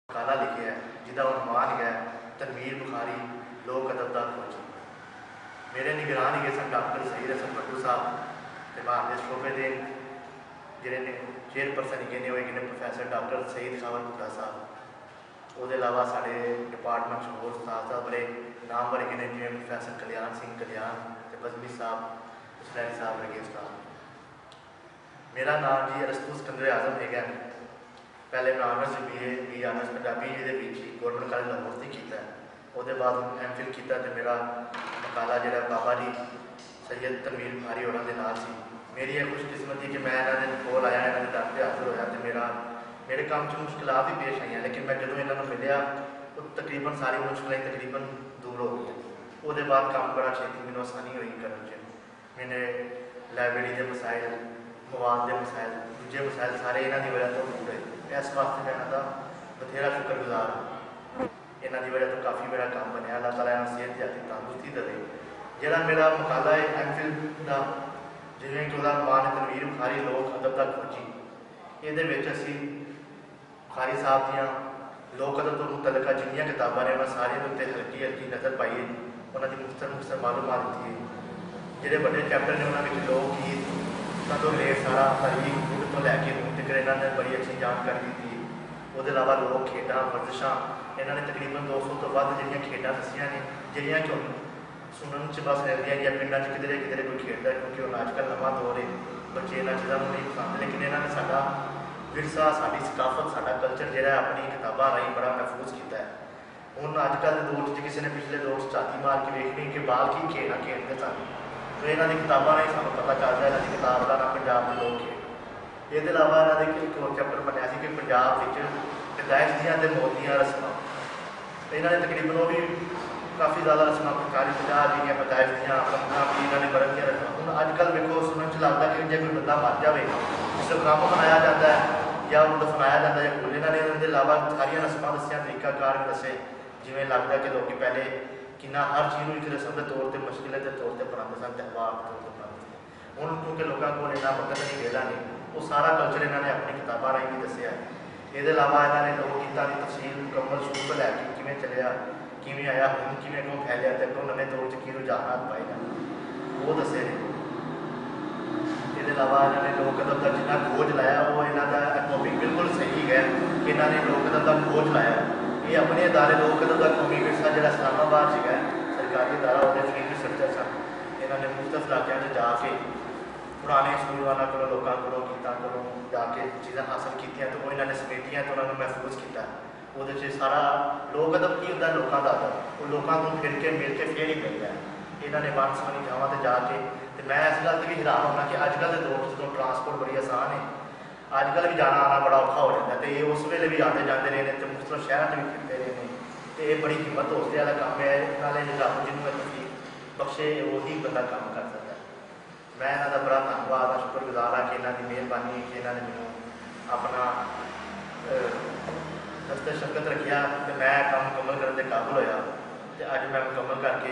मकाला लिखे है जिसका उन्वान है तनवीर बुखारी लोक अदब दा खोजी। मेरे निगरान ही सन डॉक्टर सईद हसन भट्टू साहब ते भारत के शोबे के जिन्हें चेयरपर्सन ही ने हुए प्रोफैसर डॉक्टर सईद खावर भुट्टा साहब। उसके अलावा साढ़े डिपार्टमेंट होर उस्ताद साहब बड़े नाम बड़े गिने जिमें प्रोफैसर कल्याण सिंह कल्याण ते बजमी साहब उसलैनी साहब लगे उस्ताद। मेरा नाम जी अरस्तू सिकंदर आजम है। पहले मैं ऑनर्स बी ऑनर्स पंजाबी ये गौरमेंट कॉलेज लाहौर से किया। उसके बाद एम फिल किया तो मेरा मकाला जो बाबा जी सैयद तनवीर बुखारी होना के नाल सी। मेरी यह खुशकिस्मती कि मैं इन्होंने कोल आया, इन्होंने दर पर हाजिर होया तो मेरे काम च मुश्किलात भी पेश आई, लेकिन मैं जो इन्होंने मिलया तो तकरीबन सारी मुश्किलें तकरीबन दूर हो गई। उसके बाद काम बड़ा छेती मैंने आसानी हुई करने। मैंने लाइब्रेरी के मसाइल, मवाद के मसाइल, दूजे मसाइल सारे इन्हों की वजह तो दूर है। इस वास्ते मैं इन्हों का बथेरा शुक्रगुजार हाँ। इन्हों की वजह तो काफ़ी मेरा काम बनया। अल्लाह ताला इन्होंने सेहत जाती तंदुरुस्ती दे। जोड़ा मेरा मकाला है एम फिल का जिमें कि वह मान तनवीर बुखारी लोक अदब दा खोजी। ये असी बुखारी साहब दियाँ लोक अदब तो मुतलका जिन्नियां किताबां ने उन्होंने सारिया उत्ते हल्की हल्की नज़र पाई है, उन्होंने मुख्तसर मालूमात दी है। जोड़े बड़े चैप्टर ने उन्होंने लोक गीत तो ले सारा तारीख खुद तो लैके हूँ तक इन्होंने बड़ी अच्छी जानकारी दी। उसके अलावा लोक खेडा वर्जिशां इन्होंने तकरीबन 200 तो वध जो खेडा दसिया ने जिहड़ियां कि सुनने च बस रहिंदियां या पिंडा किधरे किधरे कोई खेलता है, क्योंकि हम अजकल नवा दौर है बच्चे इन्होंने चीज़ों को नहीं पसंद। लेकिन इन्होंने साडा विरसा साडी सकाफत साडा कल्चर जो अपनी किताबों राही बड़ा महफूज किया है। हूँ अजकल के दौर किसी ने पिछले दौर झाती मार के वेखनी कि बाल की खेलना खेलते सन, तो इन्हों की किताबों राही सूँ पता चलता है। इन्हों की किताब का नाम पंजाब के लोग खेल। ये अलावा इन्होंने एक होर चैप्टर बनया कि पंजाब पैदाइश दियाँ ते मौत दियां रस्मां। इन्होंने तकरीबन वो भी काफ़ी ज़्यादा रस्मां सरकारी 50 दी पैदाइश दियाँ 15 भी इन्होंने बरन दियां रस्मां। हूँ अजकल देखो सुनने च लगता कि जो कोई बंदा मर जाए जिस कम मनाया जाता है या दफनाया जाता है या कोई इन्होंने इनके अलावा सारिया रस्मां दसिया तरीकाकार भी दसे। जिमें लगता कि लोग पहले कि हर चीज़ को एक रस्म के तौर पर मुश्किल के तौर पर बनाते सन, त्यौहार के तौर पर बनाते थे। हूँ क्योंकि लोगों को इन्ना वक्त नहीं वेला नहीं, वो सारा कल्चर इन्होंने अपनी किताबों राही भी दसिया। ये अलावा इन्होंने लोक गीतों की तफसील मुकम्मल शुरू तो लैके किमें चलिया किमें आया हूँ किमें अगों फैलिया तो अगों नवे दौर से की रुझानात पाए जाए वो दसे ने। ये अलावा इन्होंने लोक अदब का जिन्ना खोज लाया वो इन्हों का टॉपिक बिल्कुल सही है कि इन्होंने लोक अदब का खोज लाया। ये अपने अदारे लोक अदब का कौमी विरसा जो इस्लामाबाद है सरकारी अदारा वो फील्ड रिसर्चर सन। इन्होंने मुख्तलिफ इलाकों में जाके पुराने स्कूल वालों को लोगों को गीतों को जाके चीज़ा हासिल की तो वो इन्होंने समेटियाँ तो उन्होंने महफूज किया। वो सारा लोक अदब की होता लोगों का अदब वो लोगों को फिर के मिल के फिर ही मिलता है। इन्होंने वन सवनी थावां से जाके तो मैं इस गल भी हैरान होना कि अजकल के दौर जो ट्रांसपोर्ट बड़ी आसान है, अजकल भी जाना आना बड़ा औखा हो जाता है। तो ये उस वेले भी आते जाते रहे हैं तो मुख्तलिफ शहरों में भी फिरते रहे हैं। तो ये बड़ी हिम्मत हौसले वाला काम है। नाले रब जिन्होंने तौफीक बख्शे वही बंदा काम कर सकता है। मैं इन्हों का बड़ा धन्यवाद शुक्रगुजार हाँ कि इन्हों की मेहरबानी है कि इन्होंने मैनू अपना दस्ते शरकत रखिया तो मैं काम मुकम्मल करने के काबिल होया। तो अज मैं मुकम्मल करके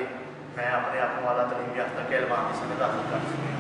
मैं अपने आप को आला तलीम याफ्ता कहलवान की समझ हासिल कर सकी।